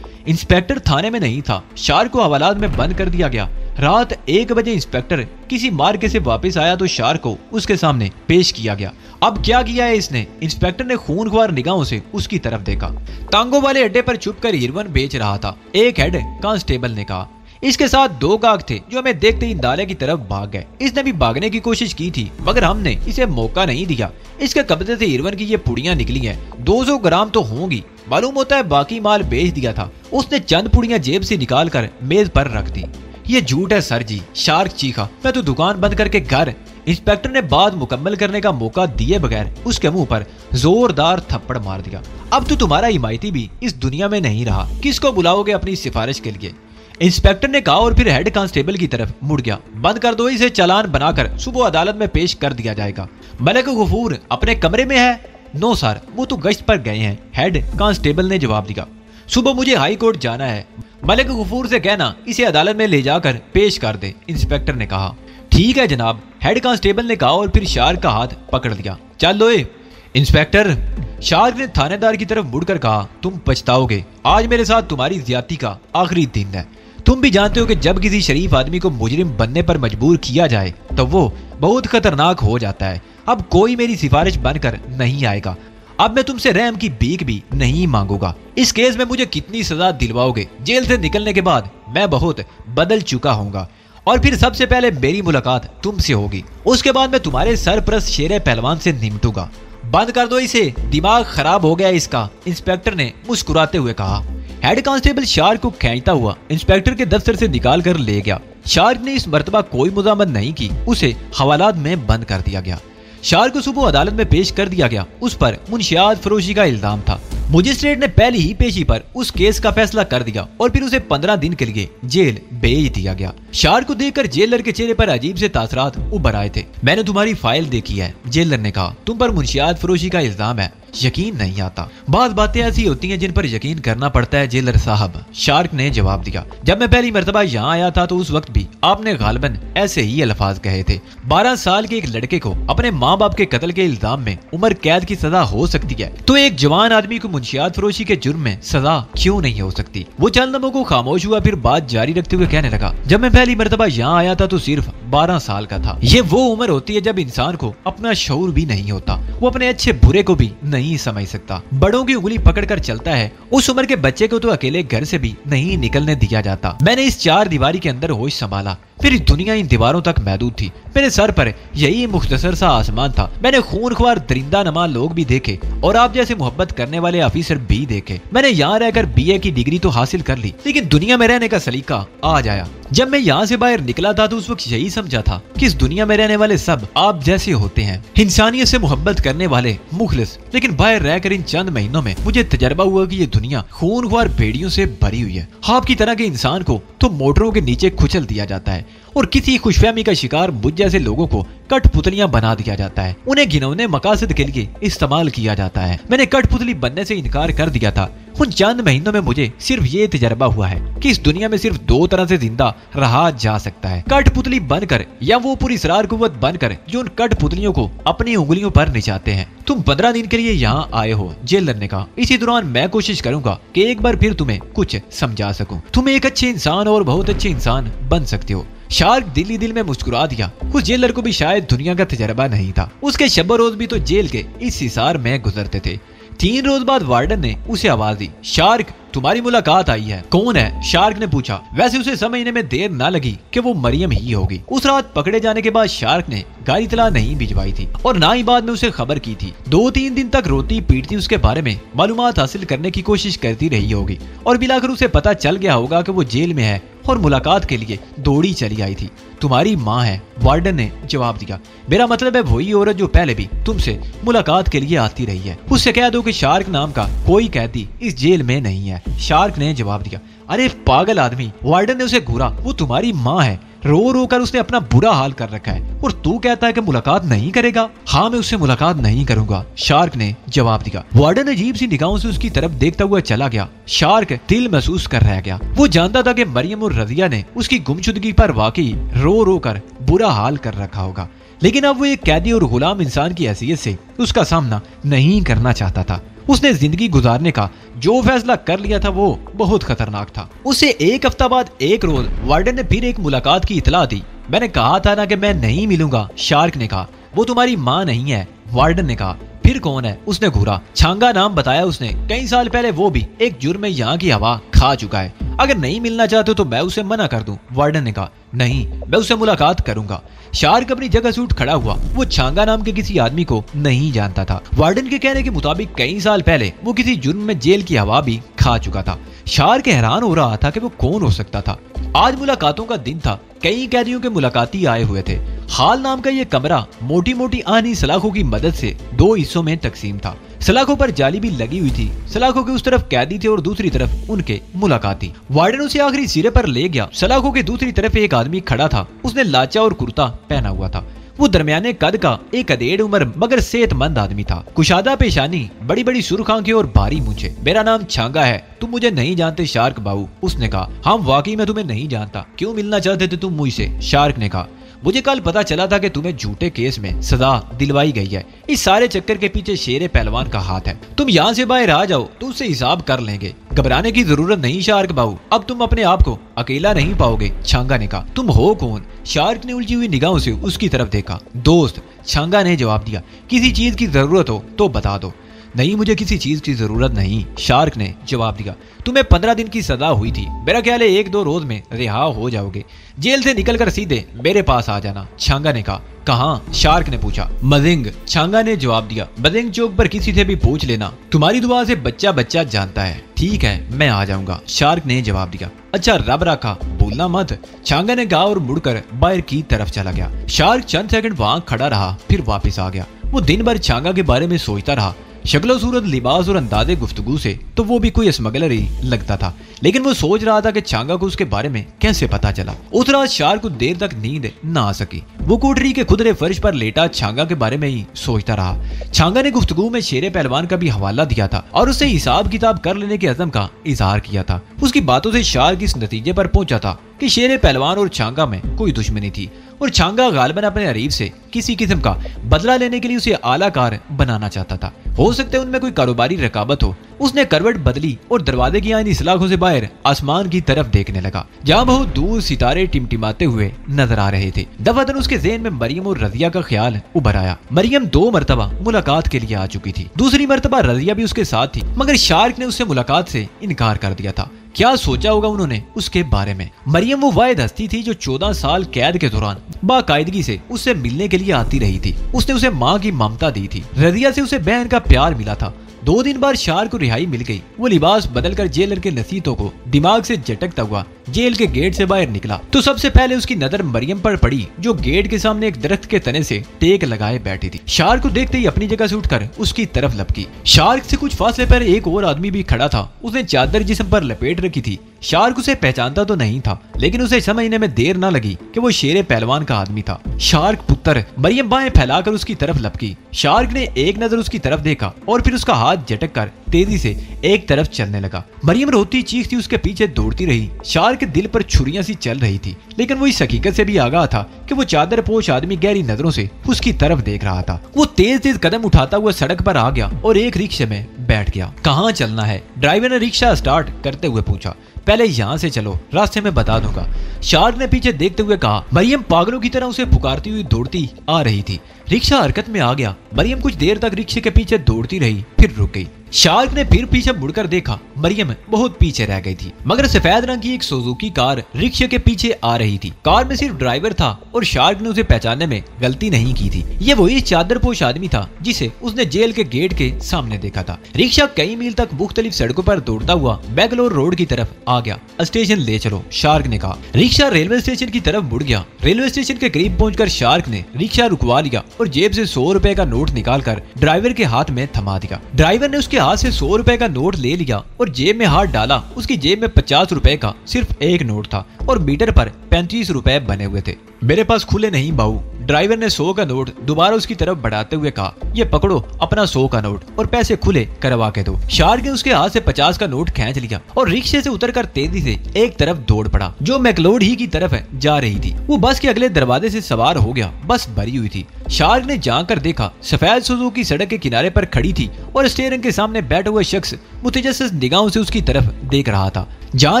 A: इंस्पेक्टर थाने में नहीं था। शार्क को हवालात में बंद कर दिया गया। रात 1 बजे इंस्पेक्टर किसी मार्के से वापस आया तो शार्क को उसके सामने पेश किया गया। अब क्या किया है इसने? इंस्पेक्टर ने खूनख्वार निगाहों से उसकी तरफ देखा। तांगों वाले अड्डे पर छुपकर हीरोइन बेच रहा था, एक हेड कांस्टेबल ने कहा। इसके साथ 2 गाहक थे जो हमें देखते ही नाले की तरफ भाग गए। इसने भी भागने की कोशिश की थी मगर हमने इसे मौका नहीं दिया। इसके कब्जे से हीरोइन की ये पुड़ियां निकली हैं, 200 ग्राम तो होंगी। मालूम होता है बाकी माल बेच दिया था। उसने चंद पुड़ियां जेब से निकाल कर मेज पर रख दी। ये झूठ है सर जी, शार्क चीखा। मैं तो दुकान बंद करके घर। इंस्पेक्टर ने बात मुकम्मल करने का मौका दिए बगैर उसके मुंह पर जोरदार थप्पड़ मार दिया। अब तो तुम्हारा हिमायती भी इस दुनिया में नहीं रहा, किसको बुलाओगे अपनी सिफारिश के लिए? इंस्पेक्टर ने कहा और फिर हेड कांस्टेबल की तरफ मुड़ गया। बंद कर दो इसे, चालान बनाकर सुबह अदालत में पेश कर दिया जाएगा। मलिक गफूर अपने कमरे में है? नो सर, वो तो गश्त पर गए हैं, हेड कांस्टेबल ने जवाब दिया। सुबह मुझे हाई कोर्ट जाना है, मलिक गफूर से कहना इसे अदालत में ले जाकर पेश कर दे, इंस्पेक्टर ने कहा। ठीक है जनाब, हेड कांस्टेबल ने कहा और फिर शार्क का हाथ पकड़ लिया। चल लोए इंस्पेक्टर, शार्क ने थानेदार की तरफ मुड़कर कहा। तुम पछताओगे, आज मेरे साथ तुम्हारी ज्यादती का आखिरी दिन है। तुम भी जानते हो कि जब किसी शरीफ आदमी को मुजरिम बनने पर मजबूर किया जाए तो वो बहुत खतरनाक हो जाता है। अब कोई मेरी सिफारिश बनकर नहीं आएगा। अब मैं तुमसे रहम की भीख भी नहीं मांगूंगा। इस केस में मुझे कितनी सजा दिलवाओगे? जेल से निकलने के बाद मैं बहुत बदल चुका हूँगा और फिर सबसे पहले मेरी मुलाकात तुमसे होगी। उसके बाद मैं तुम्हारे सरपरस्त शेरे पहलवान से निपटूंगा। बंद कर दो इसे, दिमाग खराब हो गया इसका, इंस्पेक्टर ने मुस्कुराते हुए कहा। हेड कांस्टेबल शार्क को खींचता हुआ इंस्पेक्टर के दफ्तर से निकाल कर ले गया। शार्क ने इस मर्तबा कोई मुजामत नहीं की, उसे हवालात में बंद कर दिया गया। शार्क को सुबह अदालत में पेश कर दिया गया। उस पर मुंशियात फरोशी का इल्जाम था। मजिस्ट्रेट ने पहली ही पेशी पर उस केस का फैसला कर दिया और फिर उसे 15 दिन के लिए जेल भेज दिया गया। शार्क को देखकर जेलर के चेहरे पर अजीब से तासरात उभर आए थे। मैंने तुम्हारी फाइल देखी है, जेलर ने कहा। तुम पर मुंशियात फरोशी का इल्जाम है, यकीन नहीं आता। बात बातें ऐसी होती हैं जिन पर यकीन करना पड़ता है जेलर साहब, शार्क ने जवाब दिया। जब मैं पहली मर्तबा यहाँ आया था तो उस वक्त भी आपने गालिबन ऐसे ही अल्फाज कहे थे। 12 साल के एक लड़के को अपने माँ बाप के कत्ल के इल्जाम में उम्र कैद की सजा हो सकती है, तो एक जवान आदमी को मुंशियात फरोशी के जुर्म में सजा क्यों नहीं हो सकती? वो चंद लम्हों को खामोश हुआ, फिर बात जारी रखते हुए कहने लगा, जब मैं पहली मर्तबा यहाँ आया था तो सिर्फ 12 साल का था। ये वो उम्र होती है जब इंसान को अपना शऊर भी नहीं होता, वो अपने अच्छे बुरे को भी नहीं समझ सकता, बड़ों की उंगली पकड़कर चलता है। उस उम्र के बच्चे को तो अकेले घर से भी नहीं निकलने दिया जाता। मैंने इस 4 दीवारी के अंदर होश संभाला, फिर दुनिया इन दीवारों तक महदूद थी। मेरे सर पर यही मुख्तसर सा आसमान था। मैंने खूनख्वार दरिंदा नमा लोग भी देखे और आप जैसे मोहब्बत करने वाले ऑफिसर भी देखे। मैंने यहाँ रहकर BA की डिग्री तो हासिल कर ली, लेकिन दुनिया में रहने का सलीका आज आया। जब मैं यहाँ से बाहर निकला था तो उस वक्त यही समझा था कि इस दुनिया में रहने वाले सब आप जैसे होते हैं, इंसानियत से मोहब्बत करने वाले, मुखलिस। लेकिन बाहर रहकर इन चंद महीनों में मुझे तजर्बा हुआ कि ये दुनिया खूनख्वार भेड़ियों से भरी हुई है। आपकी तरह के इंसान को तो मोटरों के नीचे कुचल दिया जाता है और किसी खुशफहमी का शिकार मुझ जैसे लोगों को कठपुतलियां बना दिया जाता है। उन्हें घिनौने मकासद के लिए इस्तेमाल किया जाता है। मैंने कठपुतली बनने से इनकार कर दिया था। उन चंद महीनों में मुझे सिर्फ ये तजर्बा हुआ है कि इस दुनिया में सिर्फ 2 तरह से जिंदा रहा जा सकता है, कठपुतली बनकर या वो पूरी इसरार कुव्वत बनकर जो उन कठपुतलियों को अपनी उंगलियों पर निचाते हैं। तुम 15 दिन के लिए यहाँ आए हो, जेलर ने कहा। इसी दौरान मैं कोशिश करूंगा कि एक बार फिर तुम्हें कुछ समझा सकूं। तुम एक अच्छे इंसान और बहुत अच्छे इंसान बन सकते हो। शार्क दिल ही दिल में मुस्कुरा दिया। उस जेलर को भी शायद दुनिया का तजर्बा नहीं था। उसके शब रोज भी तो जेल के इस हिसार में गुजरते थे। 3 रोज बाद वार्डन ने उसे आवाज दी, शार्क तुम्हारी मुलाकात आई है। कौन है? शार्क ने पूछा। वैसे उसे समझने में देर ना लगी कि वो मरियम ही होगी। उस रात पकड़े जाने के बाद शार्क ने गाड़ी इतला नहीं भिजवाई थी और ना ही बाद में उसे खबर की थी। 2-3 दिन तक रोती पीटती उसके बारे में मालूमात हासिल करने की कोशिश करती रही होगी और बिलाकर उसे पता चल गया होगा कि वो जेल में है और मुलाकात के लिए दौड़ी चली आई थी। तुम्हारी माँ है, वार्डन ने जवाब दिया। मेरा मतलब है वही औरत जो पहले भी तुमसे मुलाकात के लिए आती रही है। उससे कह दो कि शार्क नाम का कोई कैदी इस जेल में नहीं है, शार्क ने जवाब दिया। अरे पागल आदमी, वार्डन ने उसे घूरा। वो तुम्हारी माँ है। रो रो कर उसने अपना बुरा हाल कर रखा है और तू कहता है कि मुलाकात नहीं करेगा? हाँ, मैं उससे मुलाकात नहीं करूंगा, शार्क ने जवाब दिया। वार्डन अजीब सी निगाहों से उसकी तरफ देखता हुआ चला गया। शार्क दिल महसूस कर रह गया। वो जानता था कि मरियम और रजिया ने उसकी गुमशुदगी पर वाकई रो रो कर बुरा हाल कर रखा होगा, लेकिन अब वो एक कैदी और गुलाम इंसान की हैसियत से उसका सामना नहीं करना चाहता था। उसने जिंदगी गुजारने का जो फैसला कर लिया था वो बहुत खतरनाक था। उसे 1 हफ्ता बाद एक रोज वार्डन ने फिर एक मुलाकात की इतला दी। मैंने कहा था ना कि मैं नहीं मिलूंगा, शार्क ने कहा। वो तुम्हारी माँ नहीं है, वार्डन ने कहा। फिर कौन है? उसने घूरा। छांगा नाम बताया उसने। कई साल पहले वो भी एक जुर्म में यहाँ की हवा खा चुका है। अगर नहीं मिलना चाहते तो मैं उसे मना कर दूं, वार्डन ने कहा। नहीं, मैं उससे मुलाकात करूंगा। शार्क अपनी जगह से उठ खड़ा हुआ। वो छांगा नाम के किसी आदमी को नहीं जानता था। वार्डन के कहने के मुताबिक कई साल पहले वो किसी जुर्म में जेल की हवा भी खा चुका था। शार्क हैरान हो रहा था कि वो कौन हो सकता था। आज मुलाकातों का दिन था। कई कैदियों के मुलाकाती आए हुए थे। हाल नाम का ये कमरा मोटी मोटी आनी सलाखों की मदद से 2 हिस्सों में तकसीम था। सलाखों पर जाली भी लगी हुई थी। सलाखों के उस तरफ कैदी थे और दूसरी तरफ उनके मुलाकाती। वार्डन उसे आखिरी सिरे पर ले गया। सलाखों के दूसरी तरफ एक आदमी खड़ा था। उसने लाचा और कुर्ता पहना हुआ था। वो दरमियाने कद का एक अधेड़ उम्र मगर सेहतमंद आदमी था। कुशादा पेशानी, बड़ी बड़ी सुर्ख आंखें और भारी मूंछें। मेरा नाम छांगा है, तुम मुझे नहीं जानते शार्क बाबू, उसने कहा। हम वाकई में तुम्हें नहीं जानता। क्यों मिलना चाहते थे तुम मुझसे? शार्क ने कहा। मुझे कल पता चला था कि तुम्हें झूठे केस में सजा दिलवाई गई है। इस सारे चक्कर के पीछे शेर पहलवान का हाथ है। तुम यहाँ से बाहर आ जाओ तो उससे हिसाब कर लेंगे। घबराने की जरूरत नहीं शार्क बाबू, अब तुम अपने आप को अकेला नहीं पाओगे, छांगा ने कहा। तुम हो कौन? शार्क ने उलझी हुई निगाहों से उसकी तरफ देखा। दोस्त, छांगा ने जवाब दिया। किसी चीज की जरूरत हो तो बता दो। नहीं, मुझे किसी चीज की जरूरत नहीं, शार्क ने जवाब दिया। तुम्हें 15 दिन की सजा हुई थी। मेरा ख्याल है 1-2 रोज में रिहा हो जाओगे। जेल से निकलकर सीधे मेरे पास आ जाना, छांगा ने कहा। कहाँ? शार्क ने पूछा। मजिंग, छांगा ने जवाब दिया। मजिंग चौक पर किसी से भी पूछ लेना। तुम्हारी दुआ से बच्चा बच्चा जानता है। ठीक है, मैं आ जाऊंगा, शार्क ने जवाब दिया। अच्छा, रब रखा, भूलना मत, छांगा ने कहा और मुड़कर बाहर की तरफ चला गया। शार्क चंद सेकंड वहां खड़ा रहा, फिर वापस आ गया। वो दिन भर छांगा के बारे में सोचता रहा। शक्लो सूरत, लिबास और अंदाजे गुफ्तगू से तो वो भी कोई स्मगलर ही लगता था, लेकिन वो सोच रहा था कि छांगा को उसके बारे में कैसे पता चला। उस रात शार्क को देर तक नींद ना आ सकी। वो कोठरी के खुदरे फर्श पर लेटा छांगा के बारे में ही सोचता रहा। छांगा ने गुफ्तगू में शेरे पहलवान का भी हवाला दिया था और उससे हिसाब किताब कर लेने के अज़म का इजहार किया था। उसकी बातों से शार्क इस नतीजे पर पहुंचा था कि शेरे पहलवान और छांगा में कोई दुश्मनी थी और छांगा गालिबन अपने हरीफ से किसी किस्म का बदला लेने के लिए उसे आलाकार बनाना चाहता था। हो सकता है उनमें कोई कारोबारी रकाबत हो। उसने करवट बदली और दरवाजे की आईनी सलाखों से बाहर आसमान की तरफ देखने लगा, जहां बहुत दूर सितारे टिमटिमाते हुए नजर आ रहे थे। दफातन उसके ज़हन में मरियम और रजिया का ख्याल उभर आया। मरियम 2 मरतबा मुलाकात के लिए आ चुकी थी। दूसरी मरतबा रजिया भी उसके साथ थी, मगर शार्क ने उससे मुलाकात से इनकार कर दिया था। क्या सोचा होगा उन्होंने उसके बारे में? मरियम वो वाहिद हस्ती थी जो 14 साल कैद के दौरान बाकायदगी से उससे मिलने के लिए आती रही थी। उसने उसे माँ की ममता दी थी। रजिया से उसे बहन का प्यार मिला था। 2 दिन बाद शार्क को रिहाई मिल गई। वो लिबास बदलकर जेलर के नसीहतों को दिमाग से झटकता हुआ जेल के गेट से बाहर निकला तो सबसे पहले उसकी नजर मरियम पर पड़ी, जो गेट के सामने एक दरख्त के तने से टेक लगाए बैठी थी। शार्क को देखते ही अपनी जगह से उठकर उसकी तरफ लपकी। शार्क से कुछ फासले पर एक और आदमी भी खड़ा था। उसने चादर जिस्म पर लपेट रखी थी। शार्क उसे पहचानता तो नहीं था, लेकिन उसे समझने में देर न लगी कि वो शेरे पहलवान का आदमी था। शार्क पुत्र। मरियम बाहें फैलाकर उसकी तरफ लपकी। शार्क ने एक नजर उसकी तरफ देखा और फिर उसका हाथ झटक कर तेजी से एक तरफ चलने लगा। मरियम रोती चीखती उसके पीछे दौड़ती रही। शार्क के दिल पर छुरियां सी चल रही थी, लेकिन वो इस हकीकत से भी आगाह था कि वो चादर पोश आदमी गहरी नजरों से उसकी तरफ देख रहा था। वो तेज तेज कदम उठाता हुआ सड़क पर आ गया और एक रिक्शे में बैठ गया। कहाँ चलना है? ड्राइवर ने रिक्शा स्टार्ट करते हुए पूछा। पहले यहाँ से चलो, रास्ते में बता दूंगा, शार्क ने पीछे देखते हुए कहा। मरियम पागलों की तरह उसे पुकारती हुई दौड़ती आ रही थी। रिक्शा हरकत में आ गया। मरियम कुछ देर तक रिक्शे के पीछे दौड़ती रही, फिर रुक गई। शार्क ने फिर पीछे मुड़कर देखा। मरियम बहुत पीछे रह गई थी, मगर सफेद रंग की एक सुजुकी कार रिक्शे के पीछे आ रही थी। कार में सिर्फ ड्राइवर था और शार्क ने उसे पहचानने में गलती नहीं की थी। ये वही चादरपोश आदमी था जिसे उसने जेल के गेट के सामने देखा था। रिक्शा कई मील तक मुख्तलिफ सड़कों पर दौड़ता हुआ बेंगलोर रोड की तरफ आ गया। स्टेशन ले चलो, शार्क ने कहा। रिक्शा रेलवे स्टेशन की तरफ मुड़ गया। रेलवे स्टेशन के करीब पहुंचकर शार्क ने रिक्शा रुकवा लिया और जेब से 100 रुपए का नोट निकालकर ड्राइवर के हाथ में थमा दिया। ड्राइवर ने उसके हाथ से 100 रुपए का नोट ले लिया और जेब में हाथ डाला। उसकी जेब में 50 रुपए का सिर्फ एक नोट था और मीटर पर 35 रुपए बने हुए थे। मेरे पास खुले नहीं बाऊ। ड्राइवर ने 100 का नोट दोबारा उसकी तरफ बढ़ाते हुए कहा। ये पकड़ो अपना 100 का नोट और पैसे खुले करवा के दो। शार्क ने उसके हाथ से 50 का नोट खींच लिया और रिक्शे से उतरकर तेजी से एक तरफ दौड़ पड़ा जो मैकलोड ही की तरफ जा रही थी। वो बस के अगले दरवाजे से सवार हो गया। बस भरी हुई थी। शार्क ने जांच कर देखा, सफेद सुजुकी सड़क के किनारे पर खड़ी थी और स्टीयरिंग के सामने बैठा हुआ शख्स मुतजस्सिस निगाहों से उसकी तरफ देख रहा था। जहाँ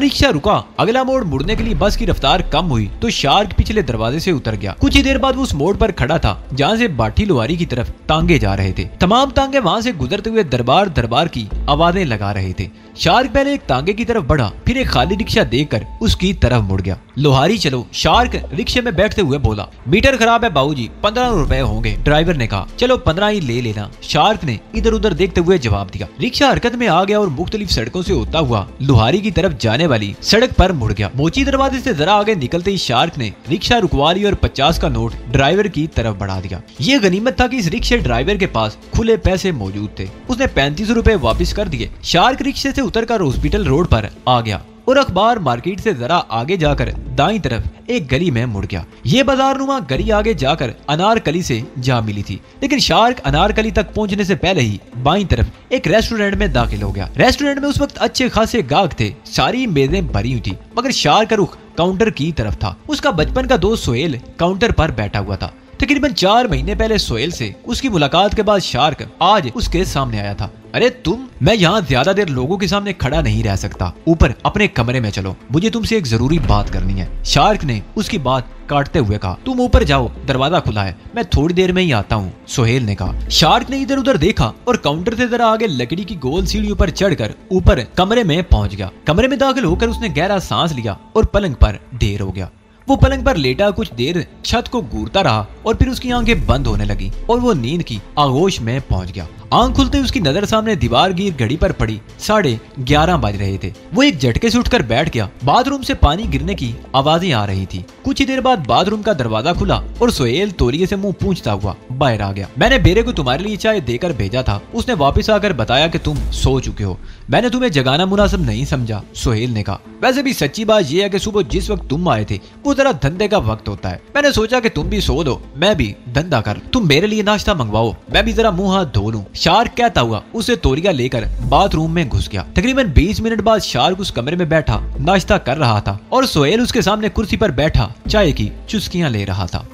A: रिक्शा रुका, अगला मोड़ मुड़ने के लिए बस की रफ्तार कम हुई तो शार्क पिछले दरवाजे से उतर गया। कुछ ही देर बाद वो उस मोड़ पर खड़ा था जहाँ से बाठी लोहारी की तरफ तांगे जा रहे थे। तमाम तांगे वहाँ से गुजरते हुए दरबार दरबार की आवाजें लगा रहे थे। शार्क पहले एक तांगे की तरफ बढ़ा, फिर एक खाली रिक्शा देखकर उसकी तरफ मुड़ गया। लोहारी चलो, शार्क रिक्शे में बैठते हुए बोला। मीटर खराब है बाबूजी, 15 रुपए होंगे। ड्राइवर ने कहा। चलो 15 ही ले लेना, शार्क ने इधर उधर देखते हुए जवाब दिया। रिक्शा हरकत में आ गया और मुख्तलिफ सड़कों से होता हुआ लोहारी की तरफ जाने वाली सड़क पर मुड़ गया। मोची दरवाजे से जरा आगे निकलते ही शार्क ने रिक्शा रुकवा ली और 50 का नोट ड्राइवर की तरफ बढ़ा दिया। ये गनीमत था कि इस रिक्शे ड्राइवर के पास खुले पैसे मौजूद थे। उसने 35 रुपए वापस कर दिए। शार्क रिक्शे से उतरकर हॉस्पिटल रोड पर आ गया और अखबार मार्केट से जरा आगे जाकर दाईं तरफ एक गली में मुड़ गया। ये बाजारनुमा गली आगे जाकर अनारकली से जा मिली थी, लेकिन शार्क अनारकली तक पहुंचने से पहले ही बाईं तरफ एक रेस्टोरेंट में दाखिल हो गया। रेस्टोरेंट में उस वक्त अच्छे खासे गाहक थे। सारी मेजें भरी हुई थी, मगर शार्क का रुख काउंटर की तरफ था। उसका बचपन का दोस्त सोहेल काउंटर पर बैठा हुआ था। तकरीबन 4 महीने पहले सोहेल से उसकी मुलाकात के बाद शार्क आज उसके सामने आया था। अरे तुम, मैं यहाँ ज्यादा देर लोगों के सामने खड़ा नहीं रह सकता, ऊपर अपने कमरे में चलो, मुझे तुमसे एक जरूरी बात करनी है। शार्क ने उसकी बात काटते हुए कहा। तुम ऊपर जाओ, दरवाजा खुला है, मैं थोड़ी देर में ही आता हूँ, सोहेल ने कहा। शार्क ने इधर उधर देखा और काउंटर से जरा आगे लकड़ी की गोल सीढ़ियों पर चढ़कर ऊपर कमरे में पहुंच गया। कमरे में दाखिल होकर उसने गहरा सांस लिया और पलंग पर ढेर हो गया। वो पलंग पर लेटा कुछ देर छत को घूरता रहा और फिर उसकी आंखें बंद होने लगी और वो नींद की आगोश में पहुंच गया। आंख खुलते उसकी नजर सामने दीवार गिर घड़ी पर पड़ी 11:30 बज रहे थे। वो एक झटके से उठकर बैठ गया। बाथरूम से पानी गिरने की आवाजें आ रही थी। कुछ ही देर बाद बाथरूम का दरवाजा खुला और सोहेल तौलिए से मुंह पूंछता हुआ बाहर आ गया। मैंने बेरे को तुम्हारे लिए चाय देकर भेजा था। उसने वापस आकर बताया कि तुम सो चुके हो। मैंने तुम्हें जगाना मुनासिब नहीं समझा, सोहेल ने कहा। वैसे भी सच्ची बात यह है कि सुबह जिस वक्त तुम आए थे वो जरा धंधे का वक्त होता है। मैंने सोचा कि तुम भी सो दो, मैं भी धंधा कर। तुम मेरे लिए नाश्ता मंगवाओ, मैं भी जरा मुंह हाथ धो लूं। शार्क कहता हुआ उसे तौलिया लेकर बाथरूम में घुस गया। तकरीबन 20 मिनट बाद शार्क उस कमरे में बैठा नाश्ता कर रहा था और सोहेल उसके सामने कुर्सी पर बैठा चाय की चुस्कियां ले रहा था।